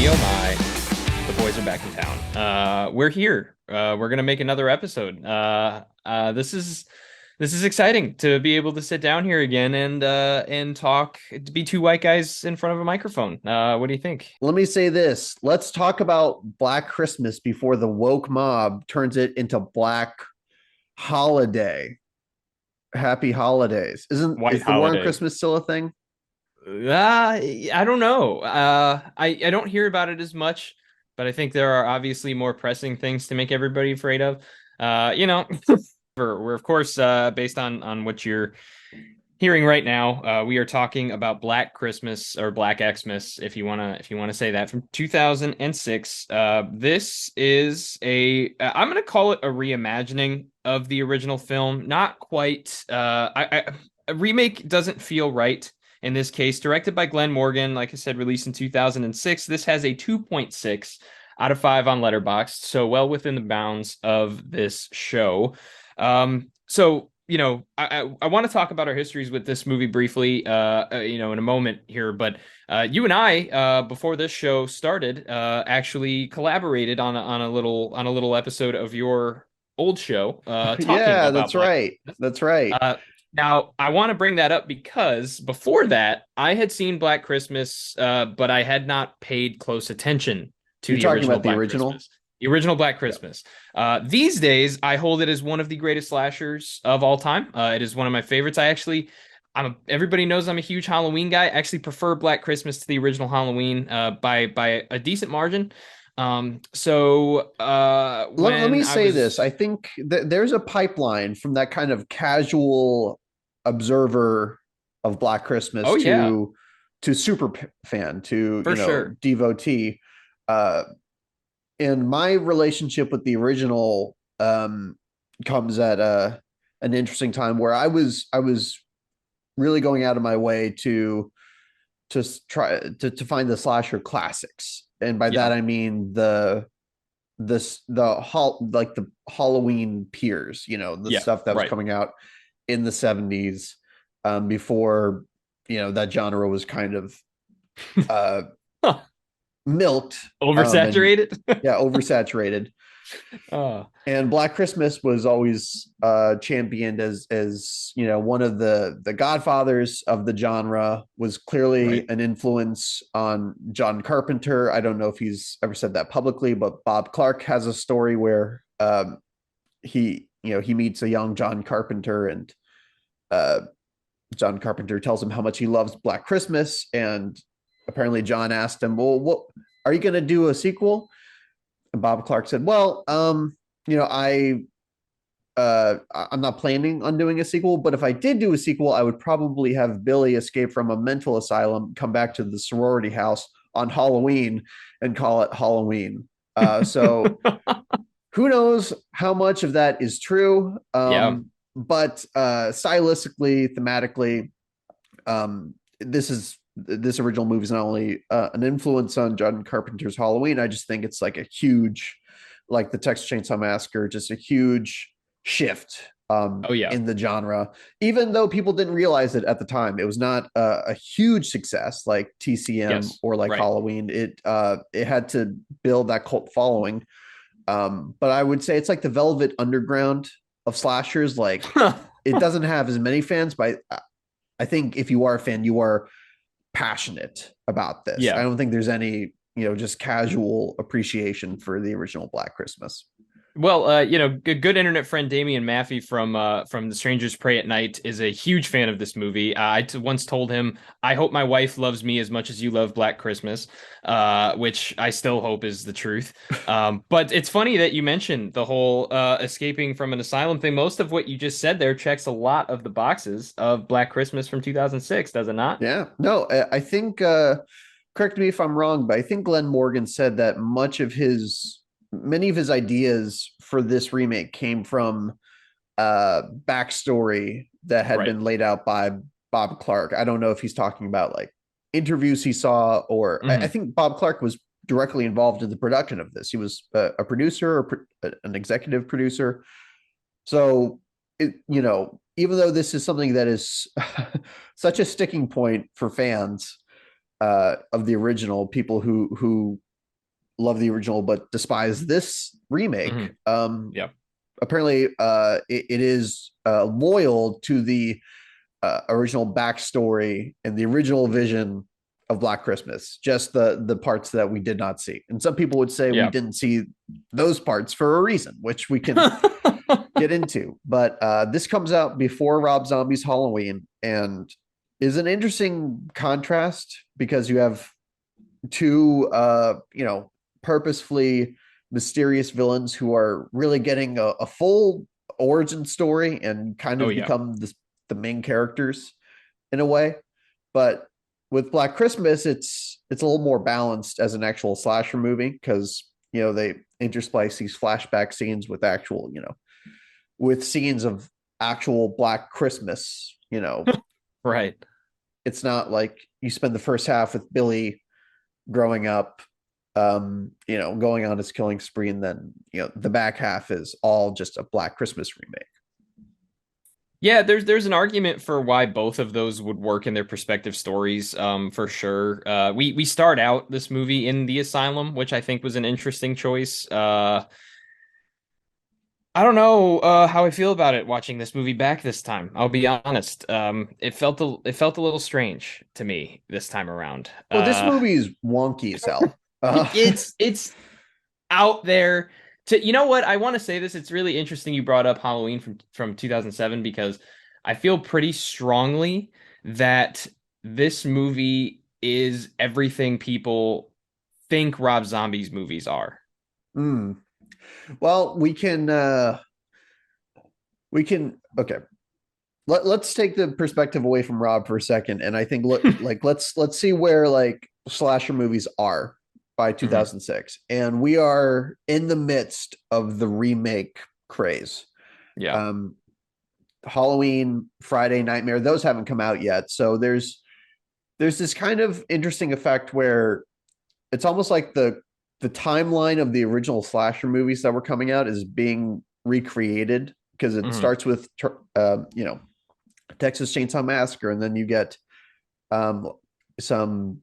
me, oh my, the boys are back in town. We're here. We're gonna make another episode. This is exciting to be able to sit down here again and talk. To be two white guys in front of a microphone. What do you think? Let me say this. Let's talk about Black Christmas before the woke mob turns it into Black Holiday. Happy holidays. Isn't White is the war on holiday. Christmas still a thing? I don't know. I don't hear about it as much, but I think there are obviously more pressing things to make everybody afraid of. We're of course based on what you're hearing right now. We are talking about Black Christmas or Black Xmas, if you wanna say that, from 2006. This is I'm gonna call it a reimagining of the original film. Not quite. A remake doesn't feel right in this case. Directed by Glenn Morgan, like I said, released in 2006. This has a 2.6 out of 5 on Letterboxd, so well within the bounds of this show. I want to talk about our histories with this movie briefly, in a moment here. But you and I, before this show started, actually collaborated on a little episode of your old show, talking Yeah, about that's Black. right. That's right. Uh, Now, I want to bring that up because before that, I had seen Black Christmas, but I had not paid close attention to You're the talking original about the Black original? Christmas. The original Black Yeah. Christmas. These days, I hold it as one of the greatest slashers of all time. It is one of my favorites. Everybody knows I'm a huge Halloween guy. I actually prefer Black Christmas to the original Halloween, by a decent margin. Let When me I say this. I was, think there's a pipeline from that kind of casual observer of Black Christmas oh yeah, to super fan to for sure. devotee. Uh, and my relationship with the original comes at an interesting time where I was really going out of my way to try to find the slasher classics, and by that Yeah, I mean the Halloween peers, the yeah, stuff that was right. coming out in the 70s, before that genre was kind of uh milked, and Oversaturated. yeah, oversaturated. Oh, And Black Christmas was always championed as one of the godfathers of the genre. Was clearly right. an influence on John Carpenter. I don't know if he's ever said that publicly, but Bob Clark has a story where he meets a young John Carpenter, and uh, John Carpenter tells him how much he loves Black Christmas, and apparently John asked him, "Well, what are you going to do a sequel?" And Bob Clark said, "Well, you know, I I'm not planning on doing a sequel, but if I did do a sequel, I would probably have Billy escape from a mental asylum, come back to the sorority house on Halloween, and call it Halloween." So who knows how much of that is true? Yeah. But stylistically, thematically, this original movie is not only an influence on John Carpenter's Halloween. I just think it's like a huge, like the Texas Chainsaw Massacre, just a huge shift Oh yeah. in the genre. Even though people didn't realize it at the time, it was not a huge success like TCM Yes. or like Right. Halloween. It had to build that cult following. But I would say it's like the Velvet Underground of slashers. Like it doesn't have as many fans, but I think if you are a fan, you are passionate about this. I Yeah. don't think there's any, just casual appreciation for the original Black Christmas. Well, good internet friend Damian Maffey from The Strangers Pray at Night is a huge fan of this movie. Once told him, "I hope my wife loves me as much as you love Black Christmas," which I still hope is the truth. But it's funny that you mentioned the whole escaping from an asylum thing. Most of what you just said there checks a lot of the boxes of Black Christmas from 2006, does it not? Yeah, no, I think, correct me if I'm wrong, but I think Glenn Morgan said that many of his ideas for this remake came from backstory that had Right. been laid out by Bob Clark. I don't know if he's talking about like interviews he saw, or I Hmm. think Bob Clark was directly involved in the production of this. He was a producer, or an executive producer. So, even though this is something that is such a sticking point for fans of the original, people who love the original but despise this remake. Hmm. Yeah. Apparently, it is loyal to the original backstory and the original vision of Black Christmas, just the parts that we did not see. And some people would say we Yeah. didn't see those parts for a reason, which we can get into. But this comes out before Rob Zombie's Halloween and is an interesting contrast because you have two, purposefully mysterious villains who are really getting a full origin story and kind Oh of yeah. become the main characters in a way. But with Black Christmas, it's a little more balanced as an actual slasher movie because they intersplice these flashback scenes with actual with scenes of actual Black Christmas. Right. It's not like you spend the first half with Billy growing up, going on his killing spree, and then the back half is all just a Black Christmas remake. Yeah, there's an argument for why both of those would work in their respective stories, for sure. We start out this movie in the asylum, which I think was an interesting choice. I don't know how I feel about it watching this movie back this time. I'll be honest. It felt a little strange to me this time around. Well, this movie is wonky as hell. It's out there to what I want to say this. It's really interesting you brought up Halloween from 2007 because I feel pretty strongly that this movie is everything people think Rob Zombie's movies are. Mm. Well, we can okay. Let's take the perspective away from Rob for a second, and I think let's see where like slasher movies are by Hmm. 2006, and we are in the midst of the remake craze. Yeah. Um, Halloween, Friday, Nightmare, those haven't come out yet, so there's this kind of interesting effect where it's almost like the timeline of the original slasher movies that were coming out is being recreated because it Hmm. starts with Texas Chainsaw Massacre, and then you get um, some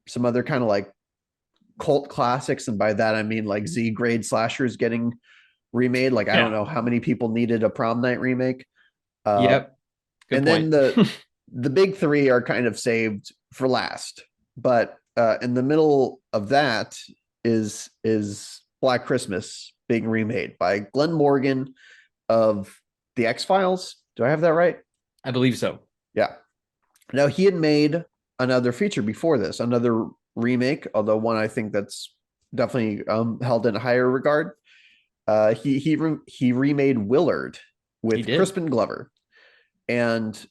some other kind of like cult classics, and by that I mean like Z grade slashers getting remade. Like I don't Yeah. know how many people needed a Prom Night remake, uh, Yep. Good and then point. the big three are kind of saved for last. But in the middle of that is Black Christmas being remade by Glenn Morgan of the X Files. Do I have that right? I believe so. Yeah. Now he had made another feature before this, another remake, although one I think that's definitely held in a higher regard. He remade Willard He with did. Crispin Glover, and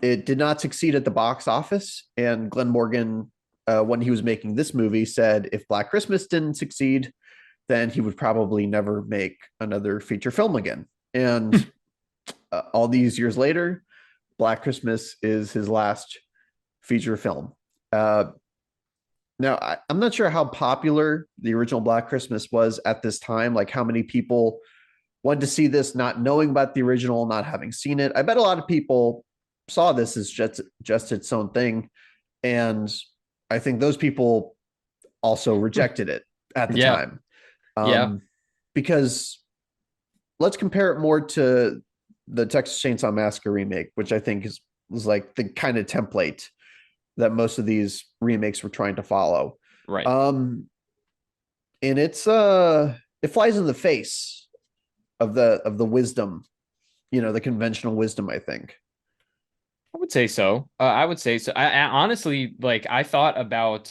it did not succeed at the box office. And Glenn Morgan, when he was making this movie, said if Black Christmas didn't succeed, then he would probably never make another feature film again. And all these years later, Black Christmas is his last feature film. Uh, Now, I'm not sure how popular the original Black Christmas was at this time, like how many people wanted to see this not knowing about the original, not having seen it. I bet a lot of people saw this as just its own thing. And I think those people also rejected it at the Yeah. time. Yeah. Um, because let's compare it more to the Texas Chainsaw Massacre remake, which I think was like the kind of template that most of these remakes were trying to follow. Right. Um, and it flies in the face of the wisdom, the conventional wisdom, I think. I would say so. I would say so. I honestly like. I thought about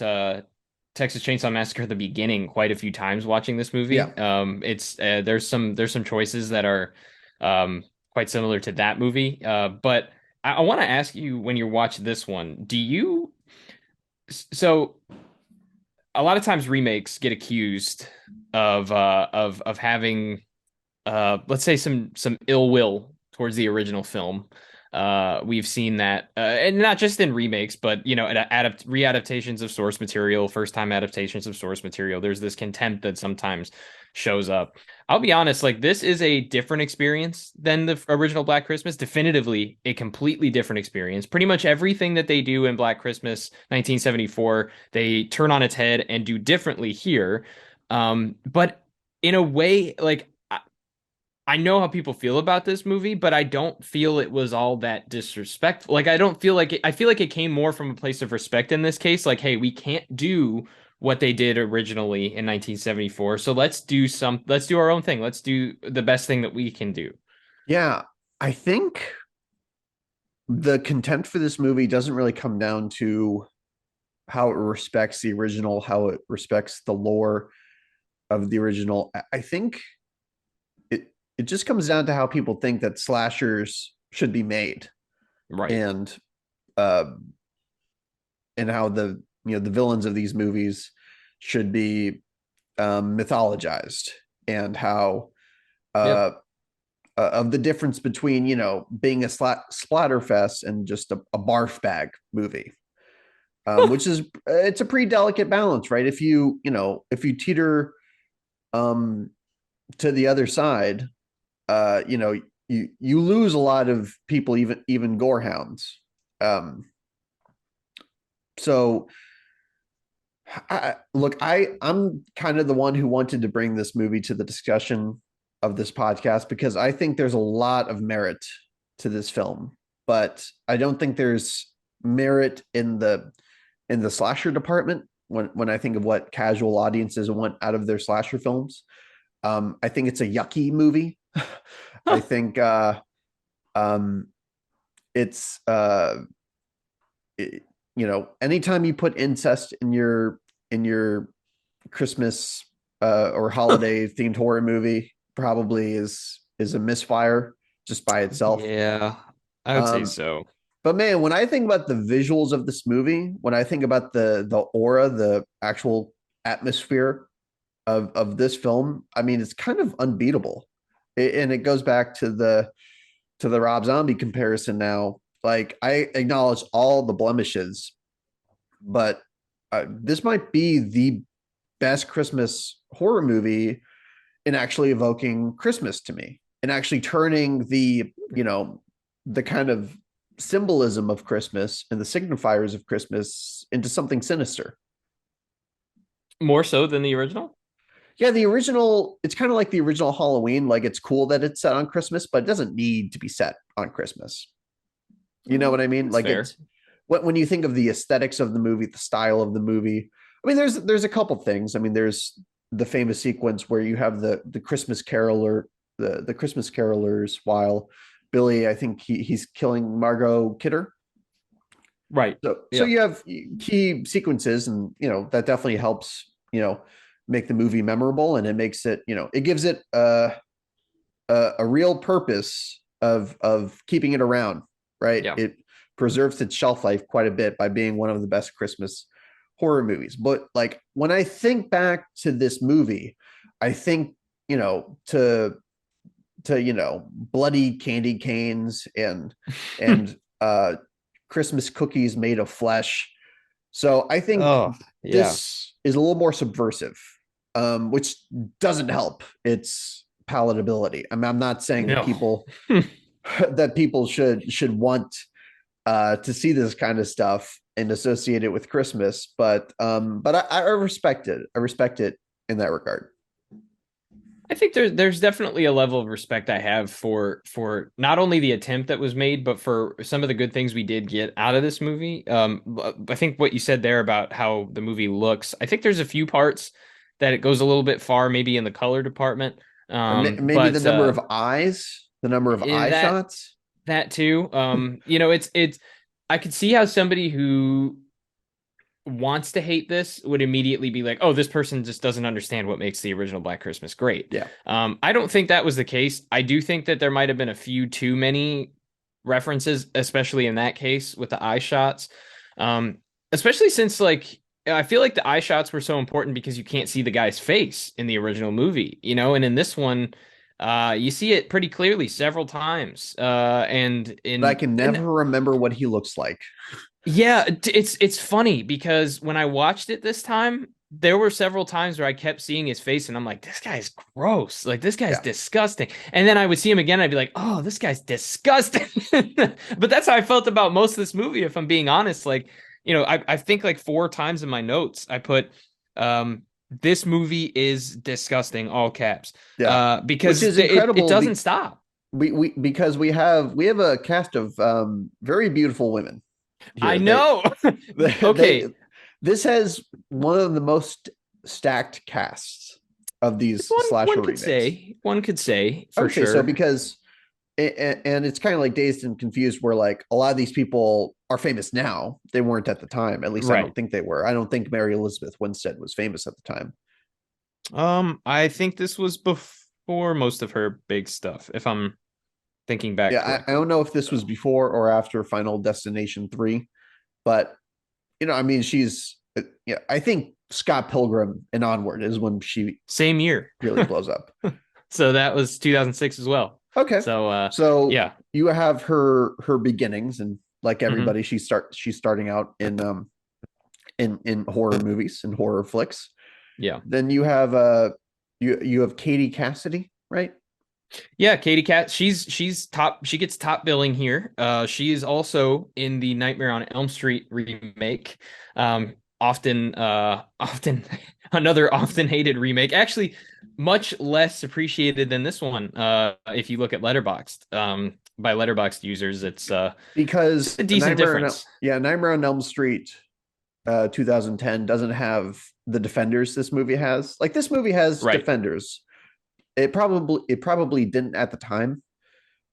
Texas Chainsaw Massacre at the beginning quite a few times watching this Yeah. movie. It's there's some choices that are quite similar to that movie. But I want to ask you when you watch this one, do you so a lot of times remakes get accused of having let's say some ill will towards the original film. We've seen that, and not just in remakes, but readaptations of source material, first time adaptations of source material. There's this contempt that sometimes shows up. I'll be honest, like this is a different experience than the original Black Christmas. Definitively a completely different experience. Pretty much everything that they do in Black Christmas 1974, they turn on its head and do differently here. But in a way, like I know how people feel about this movie, but I don't feel it was all that disrespectful. Like I don't feel like I feel like it came more from a place of respect in this case. Like, hey, we can't do what they did originally in 1974. So let's do our own thing. Let's do the best thing that we can do. Yeah, I think the contempt for this movie doesn't really come down to how it respects the original, how it respects the lore of the original. I think it just comes down to how people think that slashers should be made, Right. and uh, and how the villains of these movies should be mythologized, and how Yep. uh, of the difference between being a splatterfest and just a barf bag movie, which is it's a pretty delicate balance, right? If you teeter um, to the other side, you lose a lot of people, even gorehounds. Um, so I'm kind of the one who wanted to bring this movie to the discussion of this podcast because I think there's a lot of merit to this film, but I don't think there's merit in the slasher department when I think of what casual audiences want out of their slasher films. I think it's a yucky movie. I Huh. think um, it's it, anytime you put incest in your Christmas or holiday themed horror movie, probably is a misfire just by itself. Yeah, I would say Um, so. but man, when I think about the visuals of this movie, when I think about the aura, the actual atmosphere of this film, I mean, it's kind of unbeatable. And it goes back to the Rob Zombie comparison now. Like I acknowledge all the blemishes, but this might be the best Christmas horror movie in actually evoking Christmas to me and actually turning the kind of symbolism of Christmas and the signifiers of Christmas into something sinister. More so than the original? Yeah, the original, it's kind of like the original Halloween. Like it's cool that it's set on Christmas, but it doesn't need to be set on Christmas. You know what I mean? That's Like fair. it's when you think of the aesthetics of the movie, the style of the movie. I mean, there's a couple things. I mean, there's the famous sequence where you have the Christmas caroler, the Christmas carolers, while Billy, I think he's killing Margot Kidder. Right. So Yeah. you have key sequences, and that definitely helps make the movie memorable, and it makes it it gives it a real purpose of keeping it around, right? Yeah. It preserves its shelf life quite a bit by being one of the best Christmas horror movies. But like when I think back to this movie, I think to bloody candy canes and Christmas cookies made of flesh. So I think Oh, yeah. this is a little more subversive, which doesn't help its palatability. I'm not saying that No. people should want to see this kind of stuff and associate it with Christmas, but I respect it. I respect it in that regard. I think there's definitely a level of respect I have for not only the attempt that was made, but for some of the good things we did get out of this movie. I think what you said there about how the movie looks, I think there's a few parts that it goes a little bit far, maybe in the color department. Or maybe the But number of eyes, the number of eye that shots. that too. It's I could see how somebody who wants to hate this would immediately be like, "Oh, this person just doesn't understand what makes the original Black Christmas great." Yeah. I don't think that was the case. I do think that there might have been a few too many references, especially in that case with the eye shots. Um, Especially since like I feel like the eye shots were so important because you can't see the guy's face in the original movie, and in this one, You see it pretty clearly several times. But I can And never remember what he looks like. yeah, it's funny because when I watched it this time, there were several times where I kept seeing his face and I'm like, this guy's gross. Like this guy's Yeah. disgusting. And then I would see him again, I'd be like, oh, this guy's disgusting. But that's how I felt about most of this movie, if I'm being honest. Like, I think like four times in my notes I put this movie is disgusting, all caps. Yeah. Which Because is it incredible doesn't stop. we because we have a cast of very beautiful women I here. know. They Okay. this has one of the most stacked casts of these One slasher could remakes. say, one could say I for would say so sure. because and it's kind of like Dazed and Confused where like a lot of these people are famous now. They weren't at the time. At least I Right. don't think they were. I don't think Mary Elizabeth Winstead was famous at the time. I think this was before most of her big stuff, if I'm thinking back Yeah, I correctly. don't know if this was So before or after Final Destination 3, but I mean, she's yeah. I think Scott Pilgrim and Onward is when she same year. really blows up. So that was 2006 as well. Okay, So so yeah. you have her beginnings, and like Hmm. everybody, she's starting out in horror movies and horror flicks. Yeah. Then you have you have Katie Cassidy, right? Yeah, Katie Cat, she's top, she gets top billing here. She is also in the Nightmare on Elm Street remake. Often another often hated remake. Actually, much less appreciated than this one. If you look at Letterboxd, by Letterboxd users, it's Because a decent difference. Nightmare on Elm Street 2010 doesn't have the defenders this movie has. Like this movie has Right. defenders. It probably didn't at the time,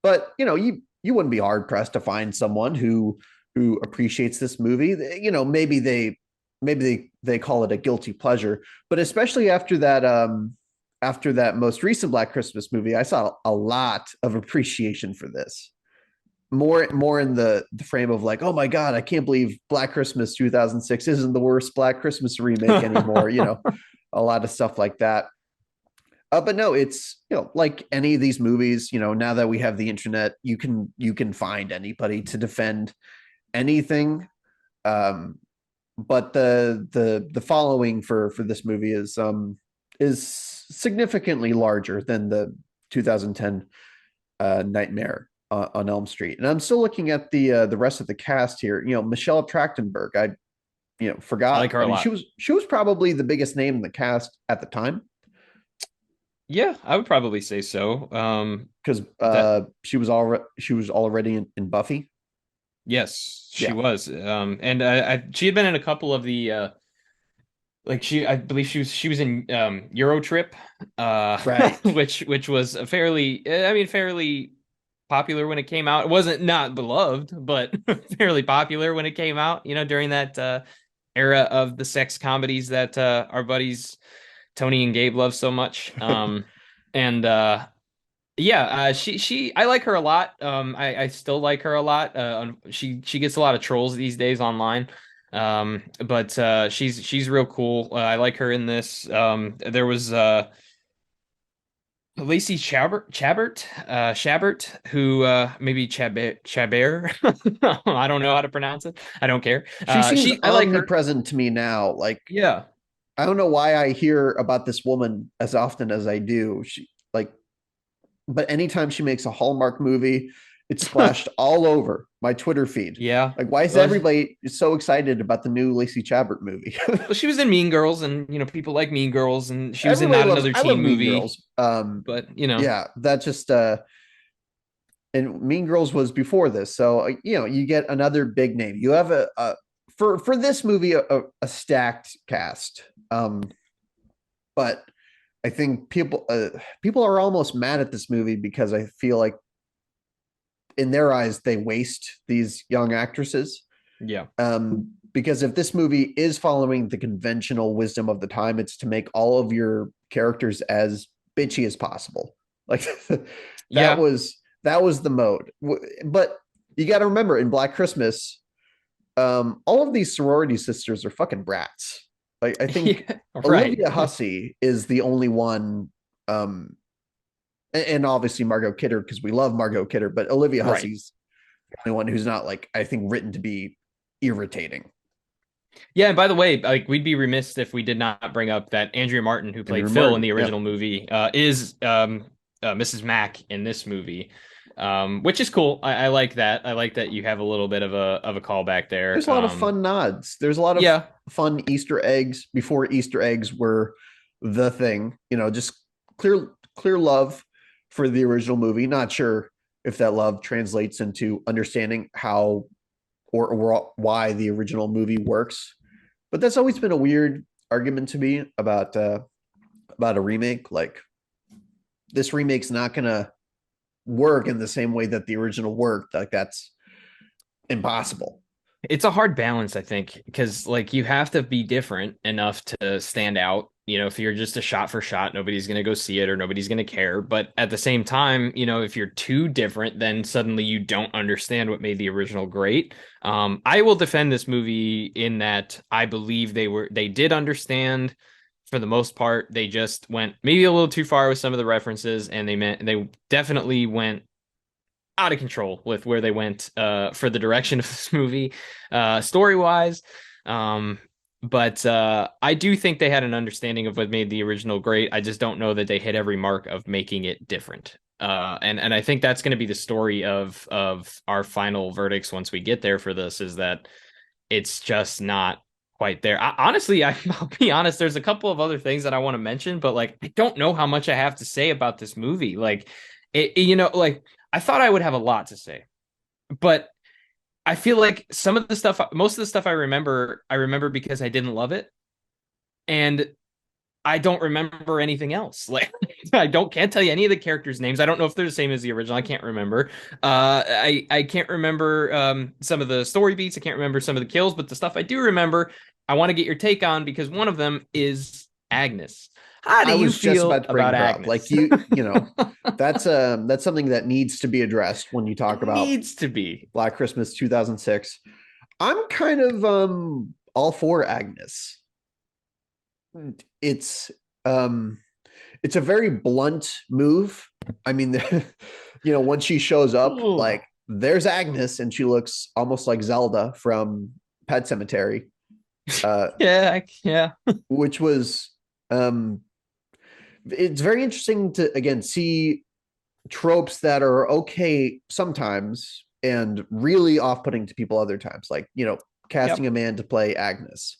but you wouldn't be hard pressed to find someone who appreciates this movie. Maybe they call it a guilty pleasure, but especially after that most recent Black Christmas movie, I saw a lot of appreciation for this. More in the frame of like, oh my god, I can't believe Black Christmas 2006 isn't the worst Black Christmas remake anymore. A lot of stuff like that. But no, it's like any of these movies. Now that we have the internet, you can find anybody to defend anything. Um, but the following for this movie is significantly larger than the 2010 Nightmare on Elm Street. And I'm still looking at the rest of the cast here. Michelle Trachtenberg. I I like forgot. her I a mean, lot. she was probably the biggest name in the cast at the time Yeah, I would probably say so. because That she was already in Buffy. Yes, she Yeah, was. And she had been in a couple of the I believe she was in Euro Trip, right. which was a fairly popular when it came out. It wasn't not beloved, but fairly popular when it came out, during that era of the sex comedies that our buddies Tony and Gabe love so much. And Yeah, I like her a lot. I still like her a lot. She gets a lot of trolls these days online. But she's real cool. I like her in this. There was Lacey Chabert, who maybe Chabert. I don't know how to pronounce it. I don't care. She seems I like her. omnipresent to me now. Like Yeah. I don't know why I hear about this woman as often as I do. But anytime she makes a Hallmark movie, it's splashed all over my Twitter feed. Yeah. Like, why is Well, everybody so excited about the new Lacey Chabert movie? she was in Mean Girls, and people like Mean Girls, and she was in Everybody Not loves. Another I love Teen Mean Movie. Girls. But Yeah, that just and Mean Girls was before this, so you get another big name. You have for this movie a stacked cast. But I think people are almost mad at this movie because I feel like in their eyes they waste these young actresses. yeah. Because if this movie is following the conventional wisdom of the time, it's to make all of your characters as bitchy as possible. Like that Yeah. was that was the mode. But you got to remember in Black Christmas, all of these sorority sisters are fucking brats. Like I think Yeah. Right. Olivia Hussey is the only one um and obviously Margot Kidder because we love Margot Kidder, but Olivia Right. Hussey's the only one who's not like I think written to be irritating. Yeah, and by the way, like we'd be remiss if we did not bring up that Andrea Martin, who played Andrew Phil in Martin, the yeah. original movie, is Mrs. Mack in this movie, which is cool. I like that. I like that you have a little bit of a callback There's there. a lot of fun nods. There's a lot of Yeah, fun Easter eggs before Easter eggs were the thing. Just clear love for the original movie. Not sure if that love translates into understanding how or why the original movie works, but that's always been a weird argument to me about a remake. Like this remake's not gonna work in the same way that the original worked. Like that's impossible. it's a hard balance, I think, because like you have to be different enough to stand out. If you're just a shot for shot, nobody's going to go see it or nobody's going to care. But at the same time, if you're too different, then suddenly you don't understand what made the original great. I will defend this movie in that I believe they did understand for the most part. They just went maybe a little too far with some of the references, and they definitely went out of control with where they went for the direction of this movie, story wise. Um, but I do think they had an understanding of what made the original great. I just don't know that they hit every mark of making it different. And I think that's going to be the story of our final verdicts once we get there for this, is that it's just not quite there. Honestly, I'll be honest. There's a couple of other things that I want to mention, but like I don't know how much I have to say about this movie. Like, like I thought I would have a lot to say, but I feel like most of the stuff I remember because I didn't love it, and I don't remember anything else. Like can't tell you any of the characters' names. I don't know if they're the same as the original. I can't remember. I can't remember some of the story beats. I can't remember some of the kills, but the stuff I do remember, I want to get your take on because one of them is Agnes. How do I you was just feel about to bring about her up. Like Agnes? that's something that needs to be addressed when you It talk about needs to be. Black Christmas 2006. I'm kind of all for Agnes. It's um it's a very blunt move. I mean, once she shows up, Ooh. like there's Agnes, and she looks almost like Zelda from Pet Cemetery, uh, Yeah, yeah, which was it's very interesting to again see tropes that are okay sometimes and really off-putting to people other times, like casting yep. a man to play Agnes.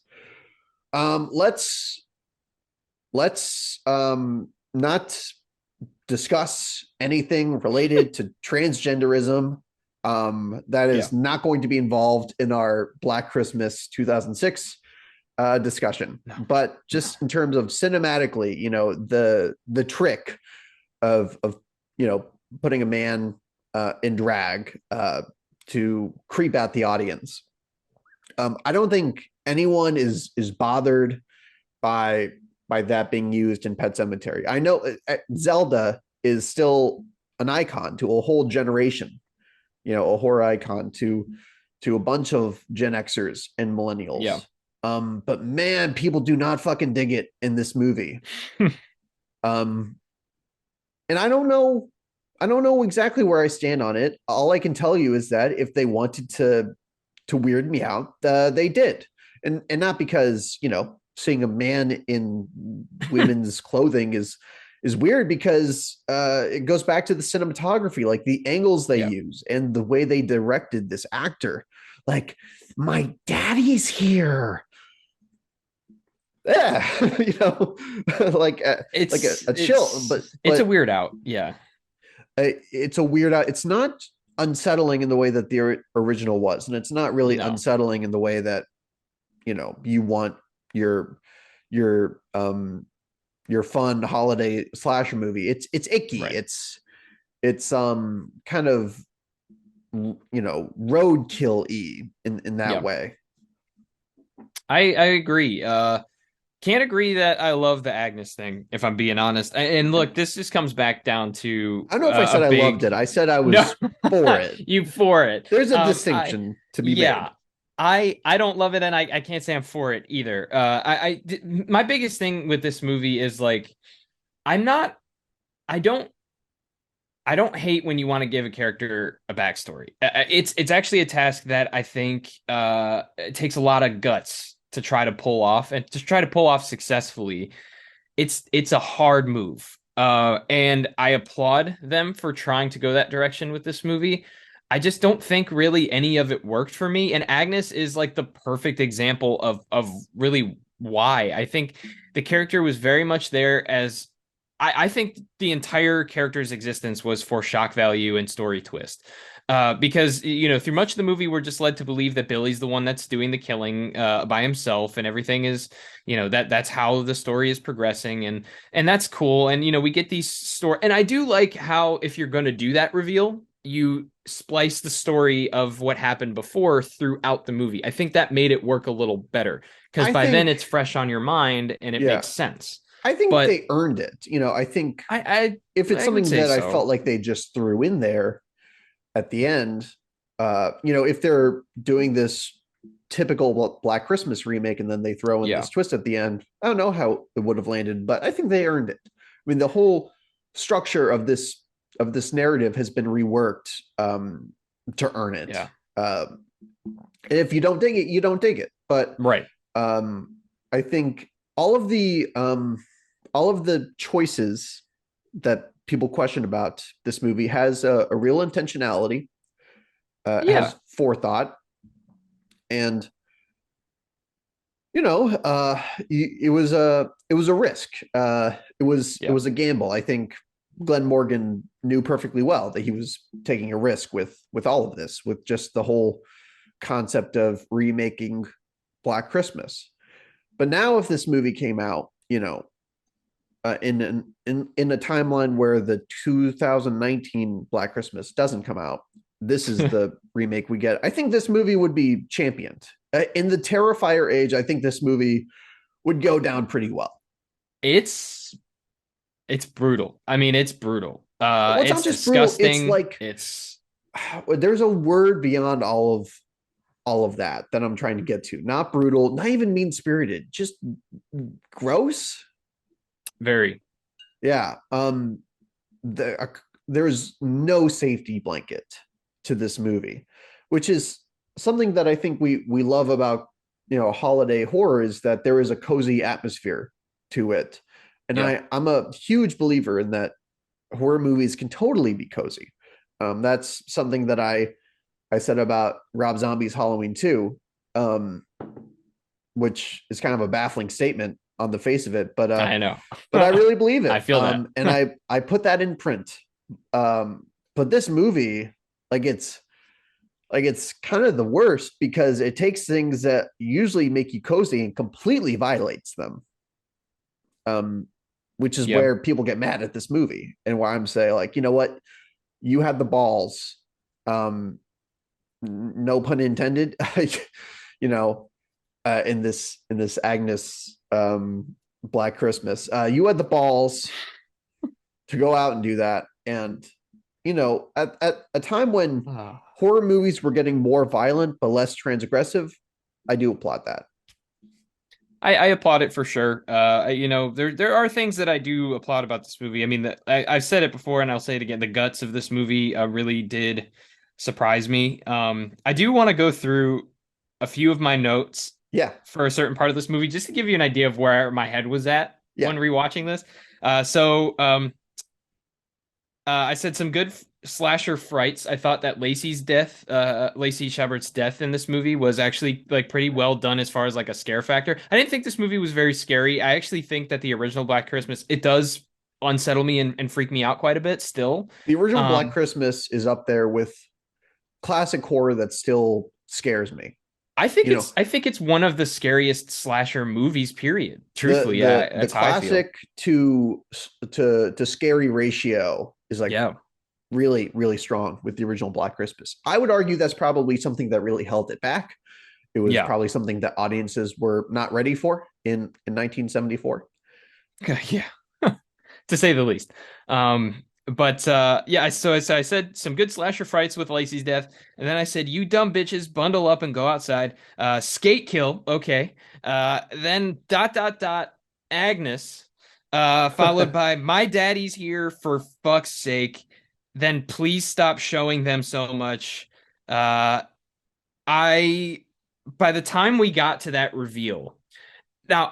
Let's not discuss anything related to transgenderism. That Yeah. is not going to be involved in our Black Christmas 2006 discussion. No, But no. just in terms of cinematically, the trick of putting a man in drag to creep out the audience. I don't think anyone is bothered by by that being used in Pet Cemetery. I know Zelda is still an icon to a whole generation, a horror icon to a bunch of Gen Xers and Yeah. millennials. But man, people do not fucking dig it in this movie. Um, and I don't know exactly where I stand on it. All I can tell you is that if they wanted to weird me out, they did, and not because seeing a man in women's clothing is weird, because it goes back to the cinematography, like the angles they Yeah. use and the way they directed this actor. Like, my daddy's here. Yeah, like a chill, but It's a weird out. Yeah. it's a weird. It's not unsettling in the way that the original was, and it's not really No. unsettling in the way that you want your your um your fun holiday slasher movie. It's icky. Right. It's kind of roadkill y in that Yeah. way. I agree. Can't agree that I love the Agnes thing, if I'm being honest. And look, this just comes back down to I don't know if I a said I loved it. big I said I no. was for it. You for it. There's a I distinction to be made. yeah. I don't love it, and I can't say I'm for it either. My biggest thing with this movie is like I'm not I don't I don't hate when you want to give a character a backstory. It's actually a task that I think it takes a lot of guts to try to pull off and to try to pull off successfully. It's a hard move. And I applaud them for trying to go that direction with this movie. I just don't think really any of it worked for me. And Agnes is like the perfect example of really why. I think the character was very much there as I think the entire character's existence was for shock value and story twist. Because through much of the movie, we're just led to believe that Billy's the one that's doing the killing by himself, and everything is, that's how the story is progressing, and that's cool. And we get these story, and I do like how if you're going to do that reveal, you splice the story of what happened before throughout the movie. I think that made it work a little better because I by then think, it's fresh on your mind and it yeah, makes sense. I think But they earned it. I think I if I, it's I would something say that I so. felt like they just threw in there at the end, if they're doing this typical Black Christmas remake and then they throw in Yeah. this twist at the end, I don't know how it would have landed, but I think they earned it. I mean, the whole structure of this narrative has been reworked to earn it. Yeah. And if you don't dig it, you don't dig it. But Right. I think all of the choices that people question about this movie has a real intentionality, Yeah. has forethought, and it was a risk. It Yeah. was a gamble. I think Glenn Morgan knew perfectly well that he was taking a risk with all of this, with just the whole concept of remaking Black Christmas. But now, if this movie came out, in a timeline where the 2019 Black Christmas doesn't come out, this is the remake we get. I think this movie would be championed in the Terrifier age. I think this movie would go down pretty well. It's it's brutal. I mean, it's brutal. Well, it's not It's just brutal. It's disgusting. like It's there's a word beyond all of that I'm trying to get to. Not brutal, not even mean spirited, just gross. very. Yeah. There's no safety blanket to this movie, which is something that I think we love about holiday horror, is that there is a cozy atmosphere to it. And Yeah. I'm a huge believer in that horror movies can totally be cozy. That's something that I said about Rob Zombie's Halloween 2, um, which is kind of a baffling statement on the face of it, but I know. but I really believe I it. feel that. And I put that in print. But this movie, like it's kind of the worst because it takes things that usually make you cozy and completely violates them. Um, which is Yeah. where people get mad at this movie, and where I'm saying, like, you know what, you had the balls, no pun intended, you know, in this Agnes Black Christmas, you had the balls to go out and do that. And at a time when Uh, horror movies were getting more violent but less transgressive, I do applaud that. I applaud it for sure. There are things that I do applaud about this movie. I mean, I've said it before and I'll say it again. The guts of this movie really did surprise me. I do want to go through a few of my notes Yeah, for a certain part of this movie just to give you an idea of where my head was at yeah. when rewatching this. I said some good slasher frights. I thought that Lacey Shepard's death in this movie was actually like pretty well done as far as like a scare factor. I didn't think this movie was very scary. I actually think that the original Black Christmas, it does unsettle me and freak me out quite a bit still. The original Black Um, Christmas is up there with classic horror that still scares me. You know, I think it's one of the scariest slasher movies, period. the Truthfully, yeah, the the that's how I feel. classic to scary ratio is like Yeah. really, really strong with the original Black Christmas. I would argue that's probably something that really held it back. It was Yeah. probably something that audiences were not ready for in 1974. Yeah. To say the least. But yeah, so I said some good slasher fights with Lacey's death, and then I said, "You dumb bitches, bundle up and go outside." Skate kill, okay. Then dot dot dot Agnes, followed by my daddy's here for fuck's sake. then please stop showing them so much. Uh, I by the time we got to that reveal, now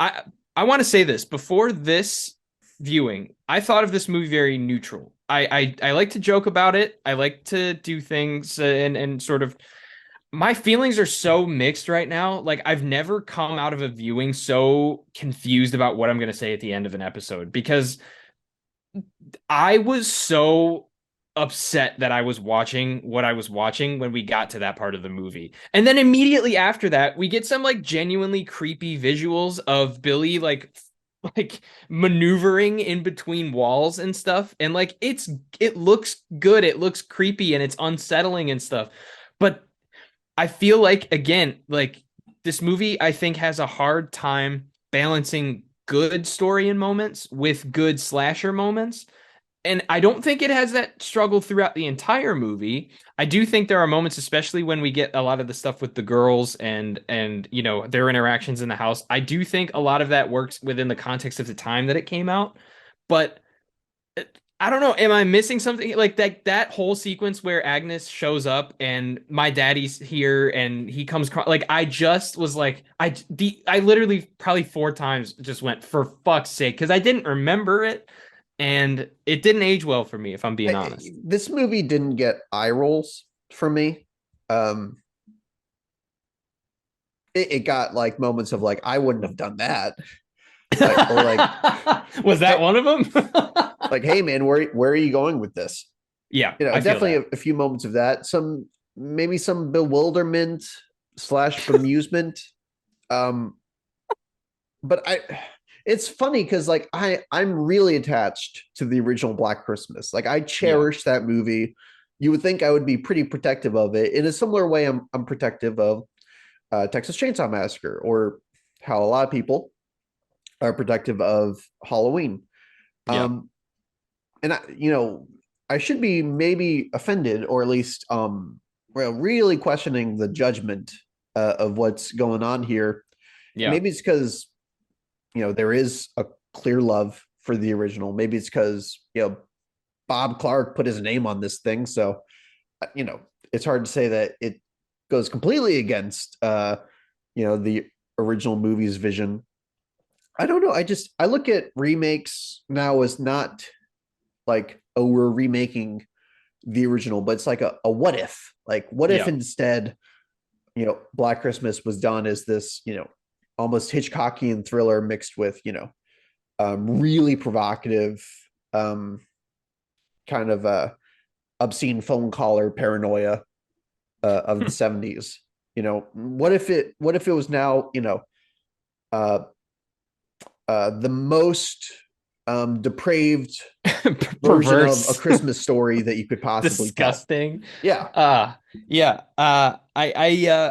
I want to say this before this viewing, I thought of this movie very neutral. I like to joke about it. I like to do things and sort of my feelings are so mixed right now. Like I've never come out of a viewing so confused about what I'm going to say at the end of an episode because I was so upset that I was watching what I was watching when we got to that part of the movie. And then immediately after that, we get some like genuinely creepy visuals of Billy like maneuvering in between walls and stuff. And like it looks good, it looks creepy and it's unsettling and stuff. But I feel like again, like this movie I think has a hard time balancing good story and moments with good slasher moments. And I don't think it has that struggle throughout the entire movie. I do think there are moments, especially when we get a lot of the stuff with the girls and you know their interactions in the house. I do think a lot of that works within the context of the time that it came out. But I don't know. Am I missing something? Like that whole sequence where Agnes shows up and my daddy's here and he comes like I just was like I literally probably four times just went for fuck's sake because I didn't remember it and it didn't age well for me if I'm being honest. This movie didn't get eye rolls for me. Um, it got like moments of like I wouldn't have done that, or like Was that hey, one of them? like hey man, where are you going with this? Yeah, You know, I feel definitely that. a few moments of that. Some maybe some bewilderment slash bemusement. Um, but it's funny because like I'm really attached to the original Black Christmas. Like I Yeah. cherish that movie. You would think I would be pretty protective of it. In a similar way, I'm protective of Texas Chainsaw Massacre, or how a lot of people are protective of Halloween. Yeah. Um, and I should be maybe offended, or at least well, really questioning the judgment of what's going on here. And Yeah. maybe it's because there is a clear love for the original. Maybe it's because Bob Clark put his name on this thing, so you know it's hard to say that it goes completely against the original movie's vision. I don't know. I look at remakes now as not like, oh, we're remaking the original, but it's like a what if? Like, what if Yeah. instead, Black Christmas was done as this, almost Hitchcockian thriller mixed with, really provocative, um, kind of obscene phone caller paranoia of the 70s. What if it was now, uh, the most depraved version of A Perverse. Christmas Story that you could possibly tell. Disgusting. Yeah. Yeah.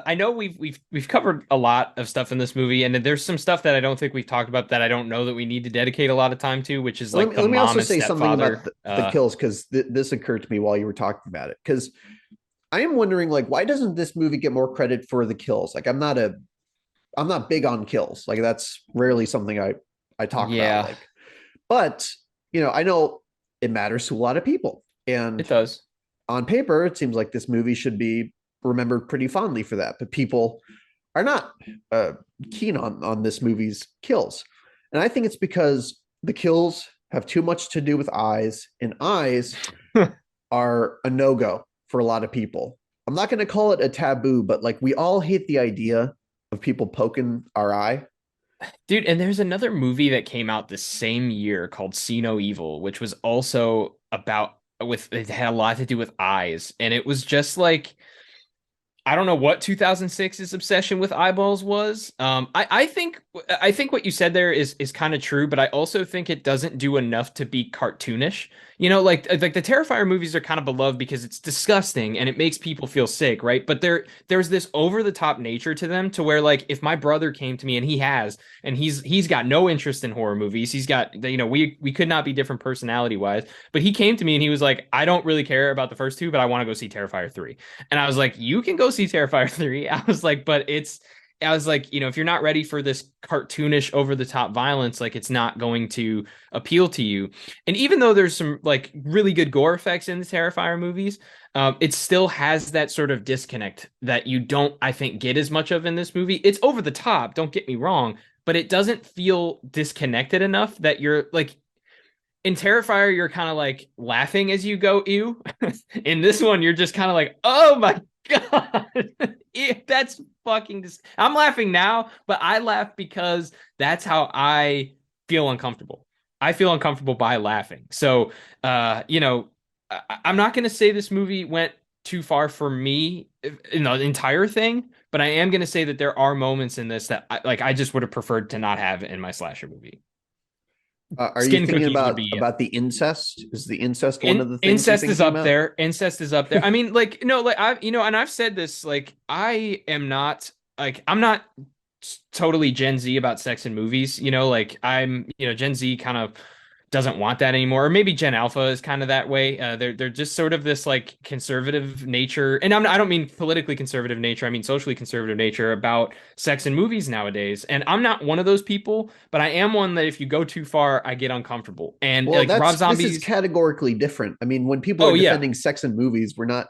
I know we've covered a lot of stuff in this movie, and there's some stuff that I don't think we've talked about that I don't know that we need to dedicate a lot of time to, which is Let like me, the let me mom also and say something about stepfather. the kills, because this occurred to me while you were talking about it. Because I am wondering, like, why doesn't this movie get more credit for the kills? Like, I'm not big on kills. Like, that's rarely something I talk about. Yeah, Like, but I know it matters to a lot of people, it and does. on paper, it seems like this movie should be remembered pretty fondly for that. But people are not uh, keen on this movie's kills, and I think it's because the kills have too much to do with eyes, and eyes are a no go for a lot of people. I'm not going to call it a taboo, but like we all hate the idea of people poking our eye. Dude, and there's another movie that came out the same year called See No Evil, which was also about with it had a lot to do with eyes, and it was just like I don't know what 2006's obsession with eyeballs was. I think what you said there is kind of true, but I also think it doesn't do enough to be cartoonish. You know, like the Terrifier movies are kind of beloved because it's disgusting and it makes people feel sick, right? But there's this over the top nature to them to where like if my brother came to me and he has and he's got no interest in horror movies, he's got we could not be different personality wise, but he came to me and he was like, I don't really care about the first two, but I want to go see Terrifier 3. And I was like, you can go see Terrifier 3. I was like, but I was like, if you're not ready for this cartoonish over the top violence, like it's not going to appeal to you. And even though there's some like really good gore effects in the Terrifier movies, it still has that sort of disconnect that you don't, I think, get as much of in this movie. It's over the top, don't get me wrong, but it doesn't feel disconnected enough that you're like in Terrifier, you're kind of like laughing as you go, ew. In this one, you're just kind of like, oh my God. That's fucking I'm laughing now, but I laugh because that's how I feel uncomfortable. I feel uncomfortable by laughing. So, I'm not going to say this movie went too far for me in the entire thing, but I am going to say that there are moments in this that I just would have preferred to not have in my slasher movie. Are you Skin thinking cookies would be about the incest? Is the incest one of the things you're incest is thinking up about? there. Incest is up there. I mean, like, no, like I've, and I've said this, like, I'm not totally Gen Z about sex and movies, like Gen Z kind of doesn't want that anymore. Or maybe Gen Alpha is kind of that way. They're just sort of this like conservative nature, and I don't mean politically conservative nature. I mean socially conservative nature about sex and movies nowadays. And I'm not one of those people, but I am one that if you go too far, I get uncomfortable. And Well, like Rob this is Zombie's, categorically different. I mean, when people oh are yeah, defending sex in movies, we're not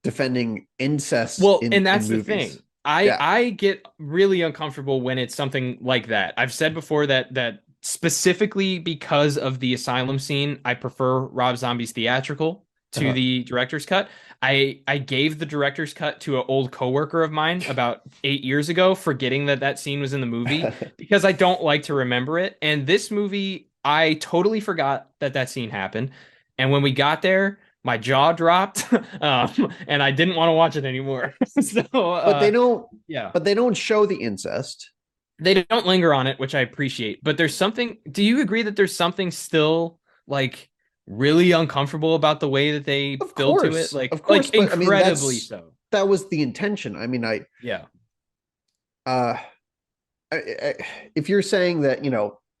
defending incest well, and in that's the thing. movies. I Yeah. I get really uncomfortable when it's something like that. I've said before that specifically because of the asylum scene, I prefer Rob Zombie's theatrical to Uh-huh. the director's cut. I gave the director's cut to an old coworker of mine about 8 years ago, forgetting that scene was in the movie because I don't like to remember it. And this movie, I totally forgot that scene happened. And when we got there, my jaw dropped, and I didn't want to watch it anymore. So, but they don't yeah, but they don't show the incest. they don't linger on it, which I appreciate. But there's something. Do you agree that there's something still like really uncomfortable about the way that they build to it? Of Like course, but I mean incredibly so. that was the intention. I mean, Yeah, uh if you're saying that,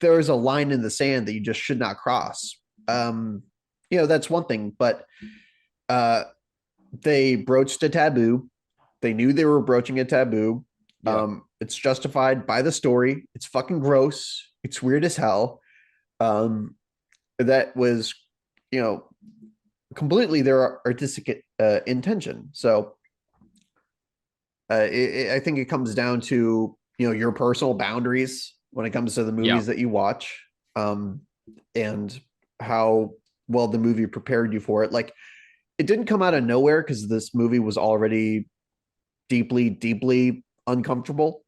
there is a line in the sand that you just should not cross, that's one thing, but uh they broached a taboo. They knew they were broaching a taboo. yeah. It's justified by the story. It's fucking gross. It's weird as hell. Um, that was, you know, completely their artistic intention. So I think it comes down to, your personal boundaries when it comes to the Yeah. movies that you watch, and how well the movie prepared you for it. Like, it didn't come out of nowhere because this movie was already deeply, deeply uncomfortable.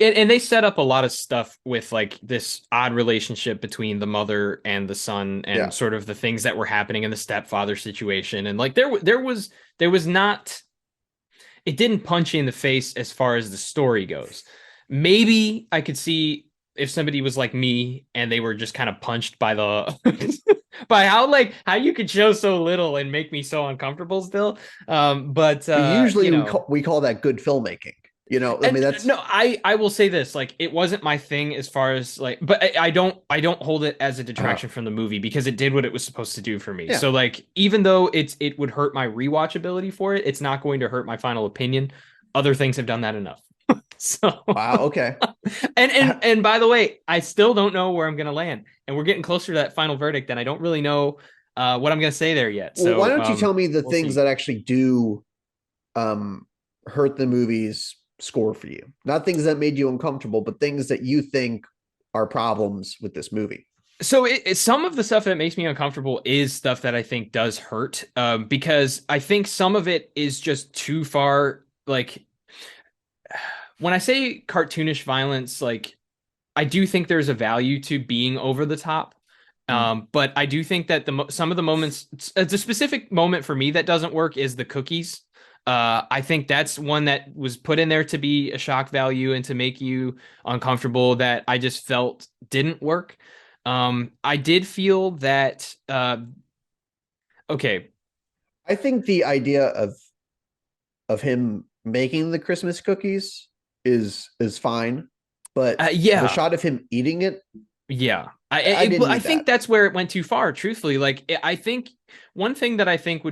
And they set up a lot of stuff with like this odd relationship between the mother and the son and Yeah. sort of the things that were happening in the stepfather situation. And like there was not, it didn't punch you in the face as far as the story goes. Maybe I could see if somebody was like me and they were just kind of punched by the by how you could show so little and make me so uncomfortable still. But But usually we call that good filmmaking. I mean, and that's no, I will say this, like it wasn't my thing as far as like, but I don't hold it as a detraction from the movie because it did what it was supposed to do for me. yeah. So like even though it would hurt my rewatchability for it, it's not going to hurt my final opinion. Other things have done that enough. So Wow. Okay. and by the way, I still don't know where I'm gonna land. And we're getting closer to that final verdict, and I don't really know what I'm gonna say there yet. Well, why So don't you tell me the we'll things see. that actually do um hurt the movie's score for you? Not things that made you uncomfortable, but things that you think are problems with this movie. So some of the stuff that makes me uncomfortable is stuff that I think does hurt, because I think some of it is just too far. Like when I say cartoonish violence, like I do think there's a value to being over the top. Mm. But I do think that some of the moments, it's a specific moment for me that doesn't work is the cookies. I think that's one that was put in there to be a shock value and to make you uncomfortable that I just felt didn't work. I did feel that, okay, I think the idea of him making the Christmas cookies is fine, but the yeah, shot of him eating it, yeah. I didn't I need think that. that's where it went too far. Truthfully, like I think one thing that I think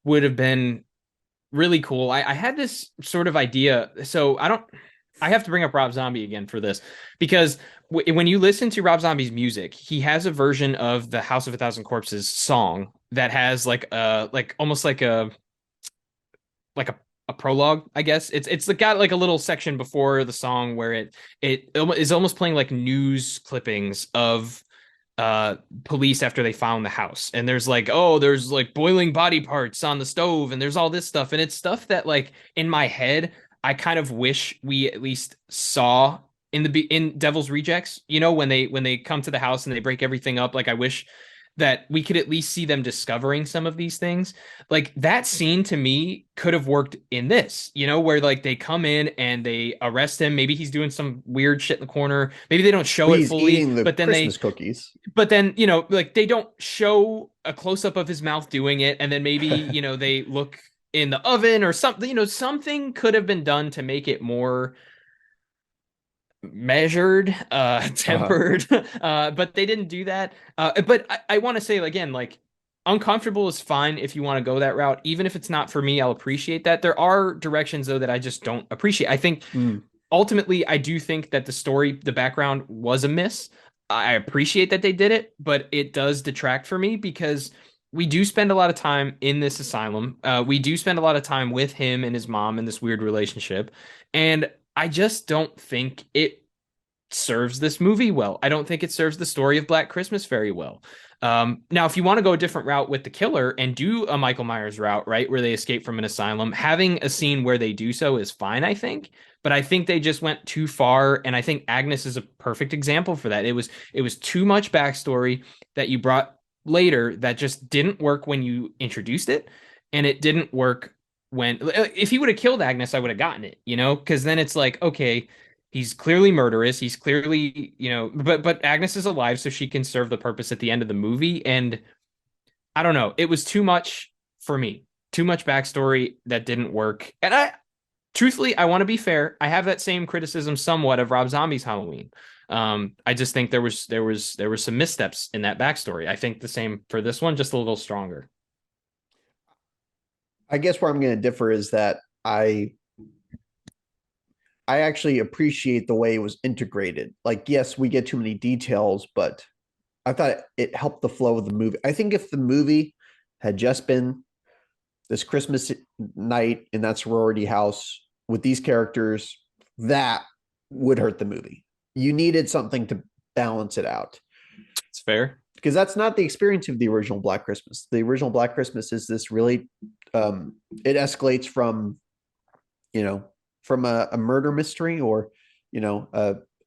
would have been really cool. I had this sort of idea. So I don't. I have to bring up Rob Zombie again for this because when you listen to Rob Zombie's music, he has a version of the House of a Thousand Corpses song that has like almost like a prologue, I guess. It's got like a little section before the song where it is almost playing like news clippings of police after they found the house. And there's like, oh, there's like boiling body parts on the stove and there's all this stuff. And it's stuff that like in my head, I kind of wish we at least saw in Devil's Rejects, you know, when they come to the house and they break everything up. Like I wish that we could at least see them discovering some of these things. Like that scene to me could have worked in this, you know, where like they come in and they arrest him. Maybe he's doing some weird shit in the corner. Maybe they don't show Well, it he's fully, eating the but then Christmas cookies. you know, like they don't show a close up of his mouth doing it. And then maybe, you know, they look in the oven or something, you know, something could have been done to make it more measured, Uh-huh. tempered, but they didn't do that. But I want to say again, like uncomfortable is fine if you want to go that route. Even if it's not for me, I'll appreciate that. There are directions though that I just don't appreciate. I think Mm. ultimately, I do think that the story, the background was a miss. I appreciate that they did it, but it does detract for me because we do spend a lot of time in this asylum. We do spend a lot of time with him and his mom in this weird relationship. And I just don't think it serves this movie well. I don't think it serves the story of Black Christmas very well. Now, if you want to go a different route with the killer and do a Michael Myers route, right, where they escape from an asylum, having a scene where they do so is fine, I think. But I think they just went too far, and I think Agnes is a perfect example for that. It was too much backstory that you brought later that just didn't work when you introduced it, and it didn't work when if he would have killed Agnes, I would have gotten it, you know, because then it's like, okay, he's clearly murderous. He's clearly, you know, but Agnes is alive, so she can serve the purpose at the end of the movie. And I don't know, it was too much for me. Too much backstory that didn't work. And truthfully, I want to be fair. I have that same criticism somewhat of Rob Zombie's Halloween. I just think there was some missteps in that backstory. I think the same for this one, just a little stronger. I guess where I'm going to differ is that I actually appreciate the way it was integrated. Like, yes, we get too many details, but I thought it helped the flow of the movie. I think if the movie had just been this Christmas night in that sorority house with these characters, that would hurt the movie. You needed something to balance it out It's fair. because that's not the experience of the original Black Christmas. The original Black Christmas is this really, it escalates from, you know, from a murder mystery or, you know,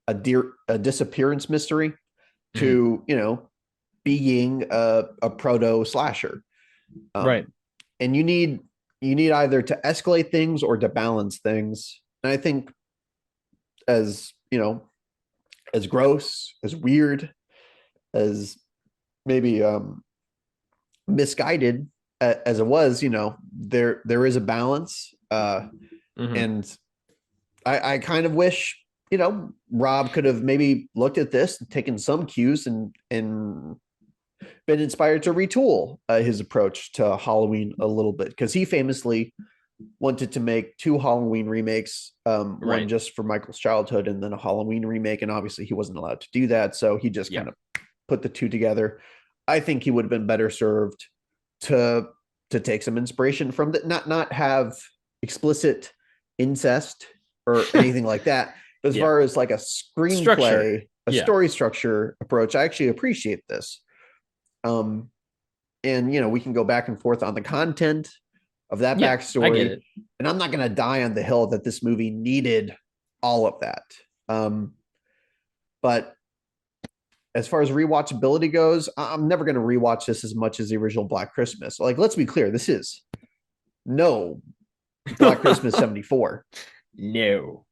a disappearance mystery Mhm. to, you know, being a proto slasher. Right. Um, and you need either to escalate things or to balance things. And I think as you know, as gross, as weird, as maybe misguided as it was, you know, there is a balance. Hmm. And I kind of wish, you know, Rob could have maybe looked at this and taken some cues and been inspired to retool his approach to Halloween a little bit because he famously wanted to make two Halloween remakes, one Right. just for Michael's childhood and then a Halloween remake. And obviously he wasn't allowed to do that. So he just Yeah. kind of put the two together. I think he would have been better served to take some inspiration from that, not have explicit incest or anything like that. But as Yeah. far as like a Structure. screenplay, a Yeah. story structure approach, I actually appreciate this. Um, and you know, we can go back and forth on the content of that Yeah. I get backstory. it. And I'm not going to die on the hill that this movie needed all of that. Um, but as far as rewatchability goes, I'm never going to rewatch this as much as the original Black Christmas. Like, let's be clear, this is no Black Christmas 74. No.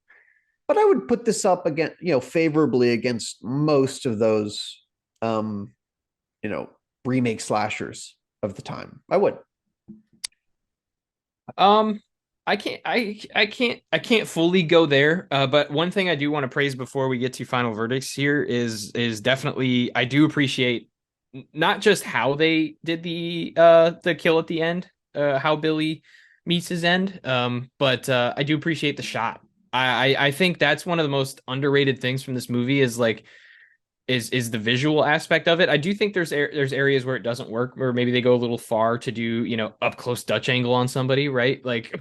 But I would put this up again, you know, favorably against most of those, um, you know, remake slashers of the time. I would. Um, I can't fully go there. But one thing I do want to praise before we get to final verdicts here is definitely I do appreciate not just how they did the kill at the end, how Billy meets his end, but I do appreciate the shot. I think that's one of the most underrated things from this movie is like is the visual aspect of it. I do think there's areas where it doesn't work, where maybe they go a little far to do, up close Dutch angle on somebody, right? Like,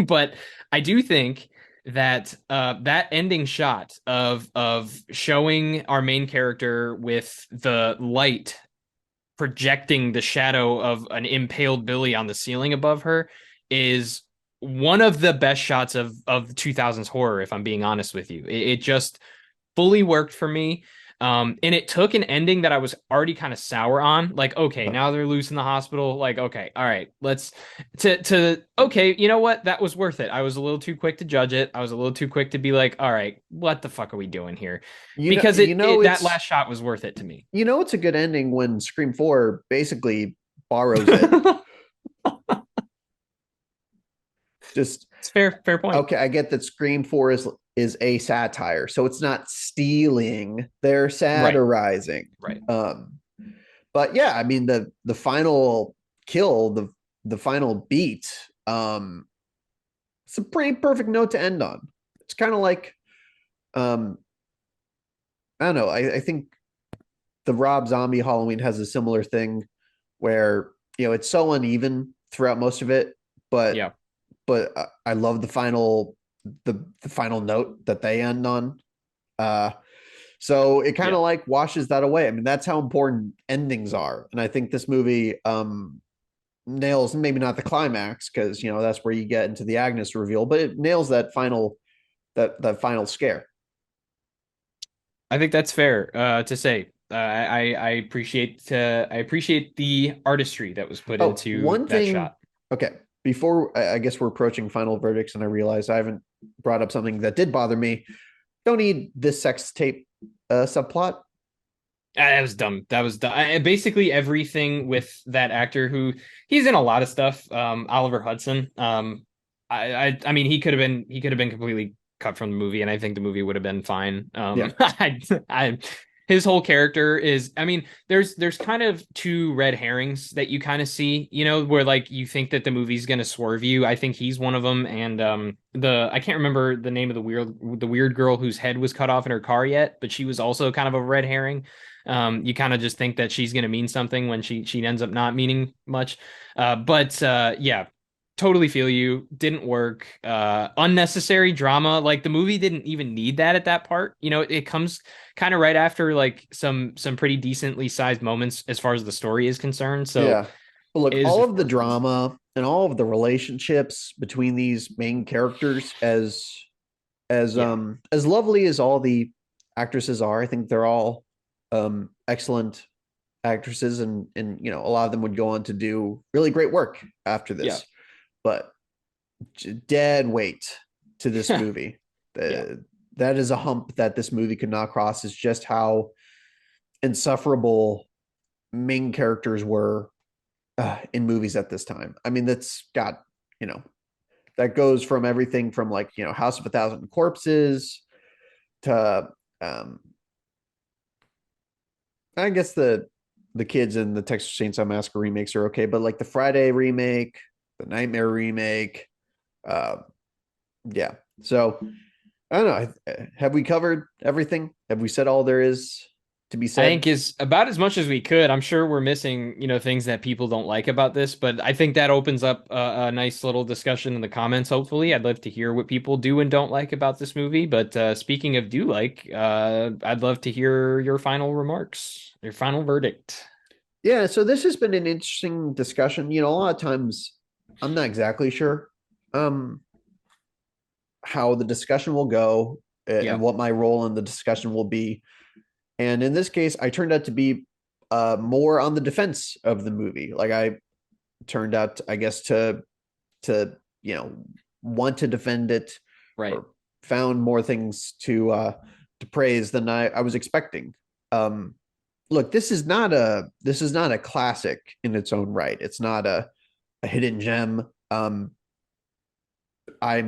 but I do think that that ending shot of showing our main character with the light projecting the shadow of an impaled Billy on the ceiling above her is one of the best shots of 2000s horror, if I'm being honest with you. It just fully worked for me. And it took an ending that I was already kind of sour on. Like, okay, Uh, now they're loose in the hospital. Like, okay, all right, let's to okay, you know what? That was worth it. I was a little too quick to judge it. I was a little too quick to be like, all right, what the fuck are we doing here? Because that last shot was worth it to me. it's a good ending when Scream 4 basically borrows it. Just It's fair point. okay, I get that Scream 4 is a satire, so it's not stealing, they're Right, satirizing. right. Um, but yeah, I mean the final kill, the final beat, it's a pretty perfect note to end on. It's kind of like um I don't know, I think the Rob Zombie Halloween has a similar thing where it's so uneven throughout most of it, but Yeah, I love the final note that they end on. Uh, so it kind yeah. of like washes that away. I mean, that's how important endings are, and I think this movie nails maybe not the climax because that's where you get into the Agnes reveal, but it nails that final scare. I think that's fair to say. I appreciate the artistry that was put Oh, into one that thing. shot. Okay, before I guess we're approaching final verdicts, and I realize I haven't brought up something that did bother me. Don't need this sex tape subplot. That was dumb. That was dumb. Basically everything with that actor who he's in a lot of stuff. Oliver Hudson. I mean he could have been completely cut from the movie, and I think the movie would have been fine. Yeah, I his whole character is. I mean, there's kind of two red herrings that you kind of see, where like you think that the movie's gonna swerve you. I think he's one of them, and the I can't remember the name of the weird girl whose head was cut off in her car yet, but she was also kind of a red herring. You kind of just think that she's going to mean something when she ends up not meaning much. But yeah, totally feel you. Didn't work. Unnecessary drama. Like the movie didn't even need that at that part. It comes kind of right after like some pretty decently sized moments as far as the story is concerned. So yeah. But look, it is all of the worthless. drama and all of the relationships between these main characters, Yeah. as lovely as all the actresses are, I think they're all excellent actresses, and a lot of them would go on to do really great work after Yeah. this. But dead weight to this movie. Yeah. That is a hump that this movie could not cross. Is just how insufferable main characters were in movies at this time. I mean, that's got you know that goes from everything from like House of a Thousand Corpses to um, I guess the kids in the Texas Chainsaw Massacre remakes are okay, but like the Friday remake, the Nightmare remake, uh, yeah. So I don't know. Have we covered everything? Have we said all there is to be I said? think is about as much as we could. I'm sure we're missing, things that people don't like about this, but I think that opens up a nice little discussion in the comments. Hopefully, I'd love to hear what people do and don't like about this movie. But speaking of do like, I'd love to hear your final remarks, your final verdict. Yeah. So this has been an interesting discussion. A lot of times I'm not exactly sure um, how the discussion will go and Yeah, what my role in the discussion will be. And in this case, I turned out to be more on the defense of the movie. Like I turned out, I guess, to want to defend it, right. or found more things to praise than I was expecting. Um, Look, this is not a classic in its own right. It's not a hidden gem. I'm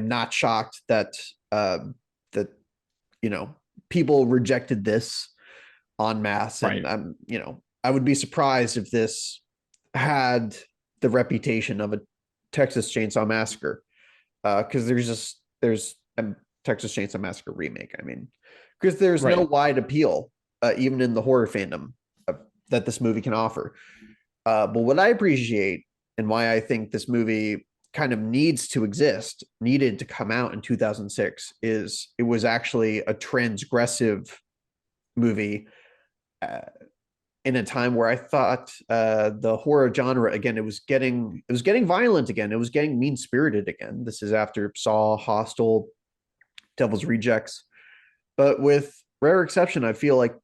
not shocked that you know people rejected this en masse, and Right. I would be surprised if this had the reputation of a Texas Chainsaw Massacre, because there's Texas Chainsaw Massacre remake. I mean, because there's no Right. wide appeal, even in the horror fandom, that this movie can offer. But what I appreciate and why I think this movie kind of needed to come out in 2006, is it was actually a transgressive movie, uh, in a time where I thought the horror genre again, it was getting violent again. It was getting mean spirited again. This is after Saw, Hostel, Devil's Rejects, but with rare exception, I feel like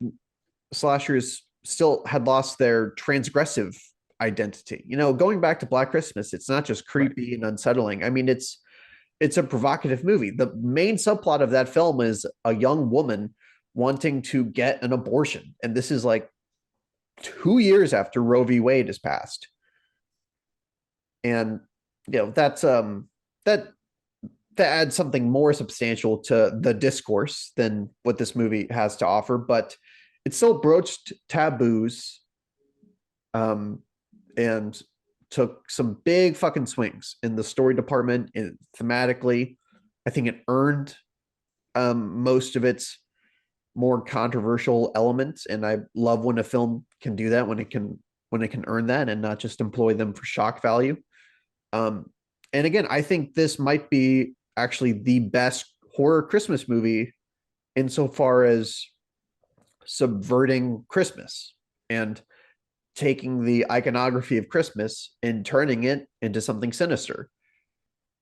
slashers still had lost their transgressive identity. Going back to Black Christmas, it's not just Right. creepy and unsettling. I mean, it's a provocative movie. The main subplot of that film is a young woman wanting to get an abortion, and this is like 2 years after Roe v. Wade is passed. And that that adds something more substantial to the discourse than what this movie has to offer, but it still broached taboos, um, and took some big fucking swings in the story department and thematically. I think it earned most of its more controversial elements, and I love when a film can do that, when it can earn that and not just employ them for shock value. Um, and again, I think this might be actually the best horror Christmas movie insofar as subverting Christmas and taking the iconography of Christmas and turning it into something sinister.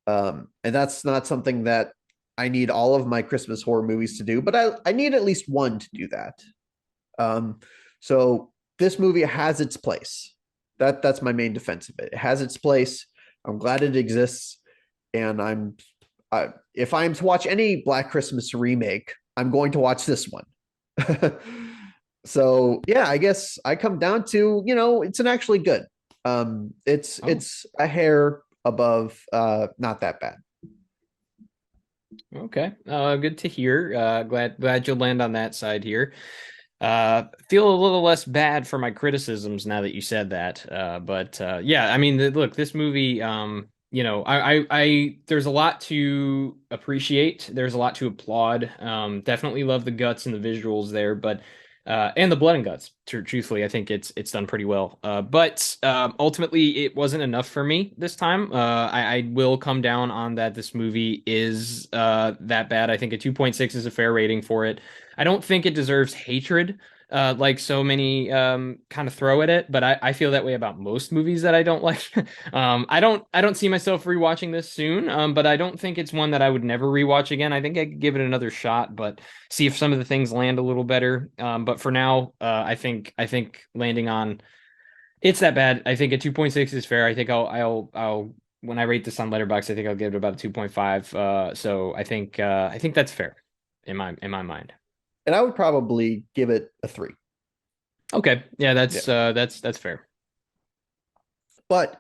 And that's not something that I need all of my Christmas horror movies to do, but I need at least one to do that. Um, so this movie has its place. That's my main defense of it. It has its place. I'm glad it exists, and if I'm to watch any Black Christmas remake, I'm going to watch this one. So yeah, I guess I come down to, it's an actually good. It's Oh, it's a hair above, not that bad. okay. Good to hear. Glad you'll land on that side here. Feel a little less bad for my criticisms now that you said that. But yeah, I mean, look, this movie, there's a lot to appreciate. There's a lot to applaud. Definitely love the guts and the visuals there, but and the blood and guts. Truthfully, I think it's done pretty well. But ultimately, it wasn't enough for me this time. I will come down on that. This movie is that bad. I think a 2.6 is a fair rating for it. I don't think it deserves hatred, like so many kind of throw at it, but I feel that way about most movies that I don't like. I don't see myself rewatching this soon, but I don't think it's one that I would never rewatch again. I think I could give it another shot, but see if some of the things land a little better. But for now, I think landing on it's that bad. I think a 2.6 is fair. I think I'll when I rate this on Letterboxd, I think I'll give it about a 2.5. So I think that's fair in my mind. And I would probably give it a 3. Okay. Yeah, Yeah. that's fair. But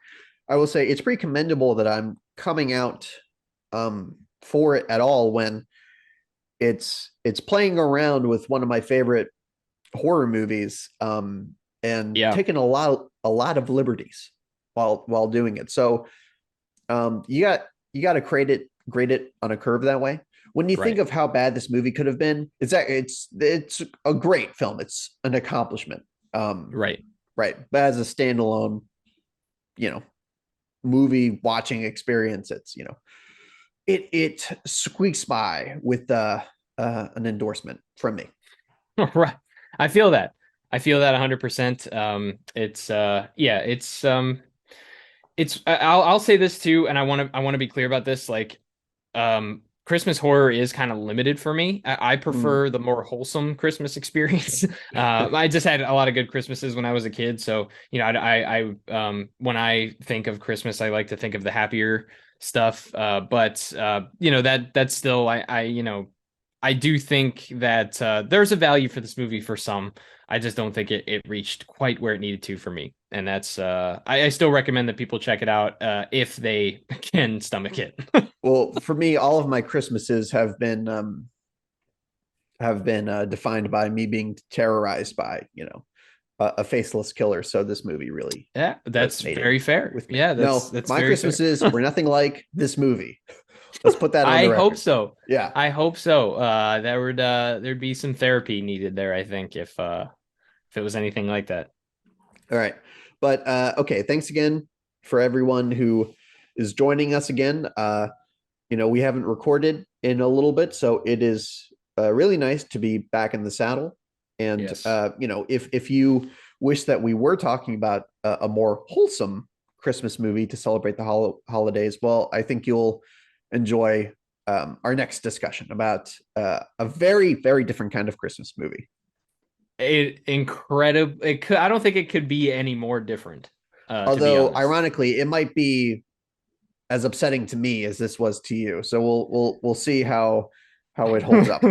I will say it's pretty commendable that I'm coming out for it at all, when it's playing around with one of my favorite horror movies, and Yeah, taking a lot of liberties while doing it. So you got to grade it on a curve that way. When you think right. of how bad this movie could have been, it's a great film. It's an accomplishment. Right. Right. But as a standalone, you know, movie watching experience, it squeaks by with an endorsement from me. Right. I feel that. I feel that 100%. It's yeah, I'll say this too, and I want to be clear about this. Like, Christmas horror is kind of limited for me. I Mm. prefer the more wholesome Christmas experience. I just had a lot of good Christmases when I was a kid, so when I think of Christmas, I like to think of the happier stuff. But that's still I do think that there's a value for this movie for some. I just don't think it reached quite where it needed to for me. And that's I still recommend that people check it out if they can stomach it. Well, for me, all of my Christmases have been defined by me being terrorized by a faceless killer. So this movie really Yeah, that's resonated very fair. with me. Yeah, that's No, that's my very fair. Christmases were nothing like this movie. Let's put that on I the hope record. so. Yeah. I hope so. There'd be some therapy needed there, I think, if it was anything like that. All right. But okay, thanks again for everyone who is joining us again. We haven't recorded in a little bit, so it is really nice to be back in the saddle. And Yes. if you wish that we were talking about a more wholesome Christmas movie to celebrate the holidays, well, I think you'll enjoy our next discussion about a very, very different kind of Christmas movie. Incredible. It could. I don't think it could be any more different. To be Although, honest. ironically, it might be as upsetting to me as this was to you. So we'll see how it holds up.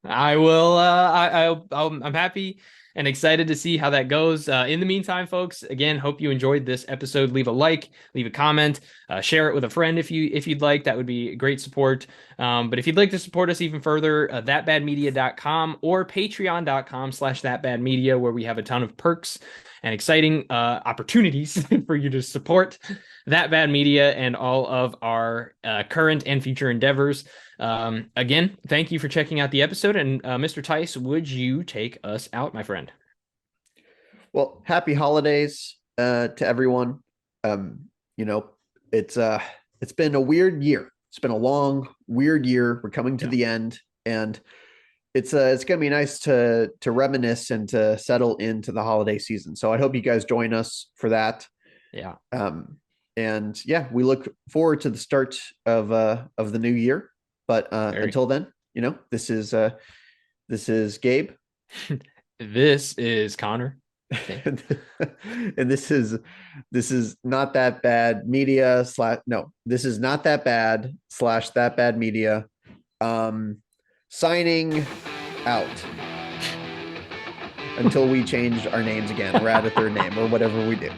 I will. I'm happy and excited to see how that goes. In the meantime, folks, again, hope you enjoyed this episode. Leave a like, leave a comment, share it with a friend if you'd like. That would be great support. But if you'd like to support us even further, thatbadmedia.com or patreon.com/thatbadmedia, where we have a ton of perks and exciting opportunities for you to support That Bad Media and all of our current and future endeavors. Again, thank you for checking out the episode. And Mr. Tice, would you take us out, my friend? Well, happy holidays to everyone. Um, you know, it's been a weird year. It's been a long, weird year. We're coming to Yeah. the end, and it's gonna be nice to reminisce and to settle into the holiday season. So I hope you guys join us for that. Yeah. And yeah, we look forward to the start of the new year. But Very. until then, this is Gabe. This is Connor. Okay. And this is not that bad media slash no, this is not that bad slash that bad media. Signing out until we change our names again or add a third name or whatever we do.